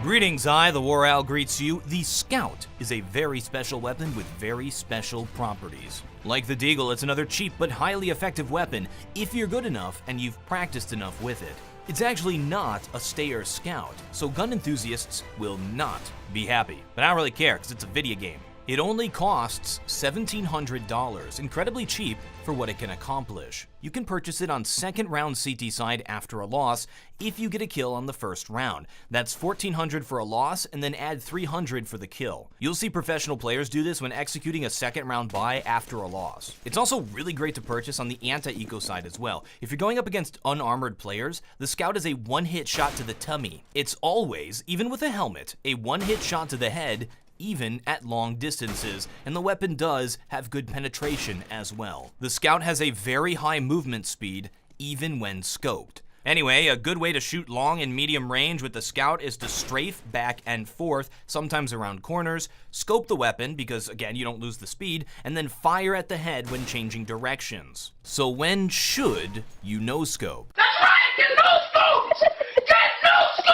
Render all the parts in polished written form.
Greetings, the War Owl greets you. The Scout is a very special weapon with very special properties. Like the Deagle, it's another cheap but highly effective weapon if you're good enough and you've practiced enough with it. It's actually not a stayer scout, so gun enthusiasts will not be happy. But I don't really care because it's a video game. It only costs $1,700, incredibly cheap for what it can accomplish. You can purchase it on second round CT side after a loss if you get a kill on the first round. That's $1,400 for a loss and then add $300 for the kill. You'll see professional players do this when executing a second round buy after a loss. It's also really great to purchase on the anti-eco side as well. If you're going up against unarmored players, the Scout is a one-hit shot to the tummy. It's always, even with a helmet, a one-hit shot to the head, even at long distances, and the weapon does have good penetration as well. The Scout has a very high movement speed, even when scoped. Anyway, a good way to shoot long and medium range with the Scout is to strafe back and forth, sometimes around corners, scope the weapon, because again, you don't lose the speed, and then fire at the head when changing directions. So when should you no-scope? That's right, get no-scoped! Get no-scoped!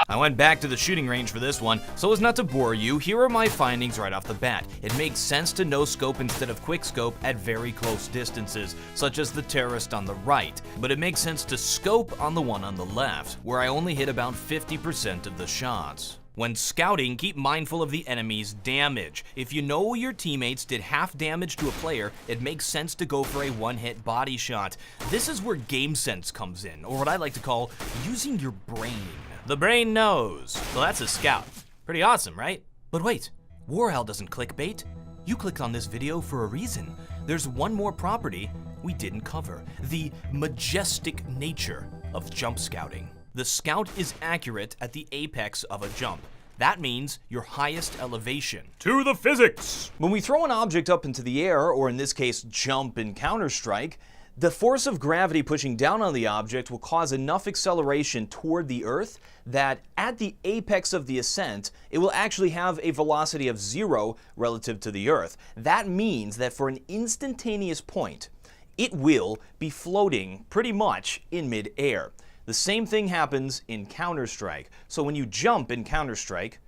I went back to the shooting range for this one, so as not to bore you, here are my findings right off the bat. It makes sense to no-scope instead of quick-scope at very close distances, such as the terrorist on the right, but it makes sense to scope on the one on the left, where I only hit about 50% of the shots. When scouting, keep mindful of the enemy's damage. If you know your teammates did half damage to a player, it makes sense to go for a one-hit body shot. This is where game sense comes in, or what I like to call using your brain. The brain knows. Well, that's a Scout. Pretty awesome, right? But wait, War Owl doesn't clickbait. You clicked on this video for a reason. There's one more property we didn't cover: the majestic nature of jump scouting. The Scout is accurate at the apex of a jump. That means your highest elevation. To the physics! When we throw an object up into the air, or in this case, jump in Counter-Strike, the force of gravity pushing down on the object will cause enough acceleration toward the Earth that at the apex of the ascent, it will actually have a velocity of 0 relative to the Earth. That means that for an instantaneous point, it will be floating pretty much in mid-air. The same thing happens in Counter-Strike. So when you jump in Counter-Strike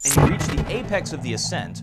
and you reach the apex of the ascent,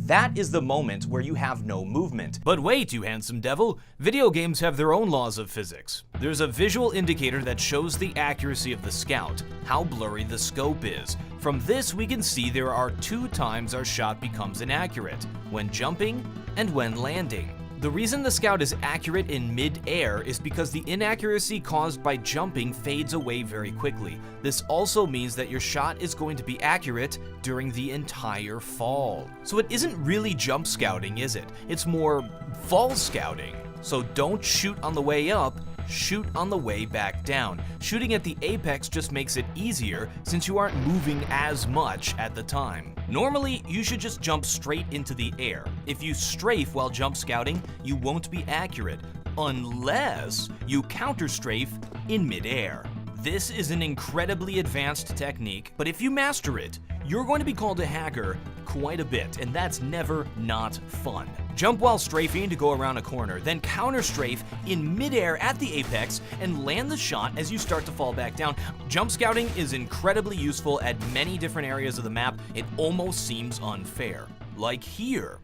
that is the moment where you have no movement. But wait, you handsome devil, video games have their own laws of physics. There's a visual indicator that shows the accuracy of the Scout, how blurry the scope is. From this, we can see there are 2 times our shot becomes inaccurate: when jumping and when landing. The reason the Scout is accurate in mid-air is because the inaccuracy caused by jumping fades away very quickly. This also means that your shot is going to be accurate during the entire fall. So it isn't really jump scouting, is it? It's more fall scouting. So don't shoot on the way up, shoot on the way back down. Shooting at the apex just makes it easier since you aren't moving as much at the time. Normally, you should just jump straight into the air. If you strafe while jump scouting, you won't be accurate, unless you counter-strafe in mid-air. This is an incredibly advanced technique, but if you master it, you're going to be called a hacker quite a bit, and that's never not fun. Jump while strafing to go around a corner, then counter-strafe in midair at the apex and land the shot as you start to fall back down. Jump scouting is incredibly useful at many different areas of the map. It almost seems unfair. Like here,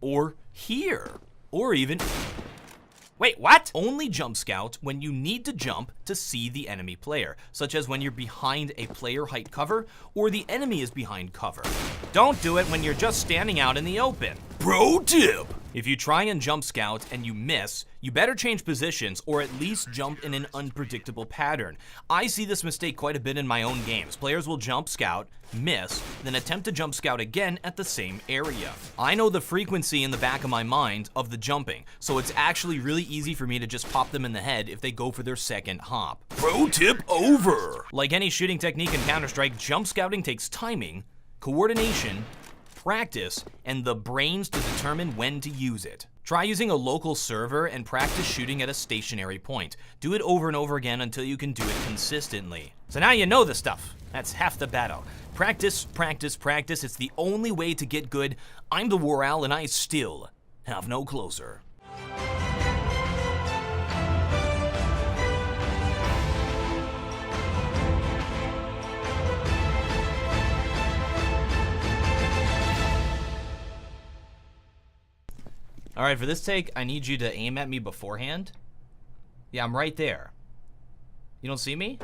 or even... Wait, what? Only jump scout when you need to jump to see the enemy player, such as when you're behind a player height cover or the enemy is behind cover. Don't do it when you're just standing out in the open. Pro tip! If you try and jump scout and you miss, you better change positions or at least jump in an unpredictable pattern. I see this mistake quite a bit in my own games. Players will jump scout, miss, then attempt to jump scout again at the same area. I know the frequency in the back of my mind of the jumping, so it's actually really easy for me to just pop them in the head if they go for their second hop. Pro tip over! Like any shooting technique in Counter-Strike, jump scouting takes timing, coordination, practice, and the brains to determine when to use it. Try using a local server and practice shooting at a stationary point. Do it over and over again until you can do it consistently. So now you know the stuff. That's half the battle. Practice, practice, practice. It's the only way to get good. I'm the War Owl and I still have no closer. All right, for this take, I need you to aim at me beforehand. Yeah, I'm right there. You don't see me?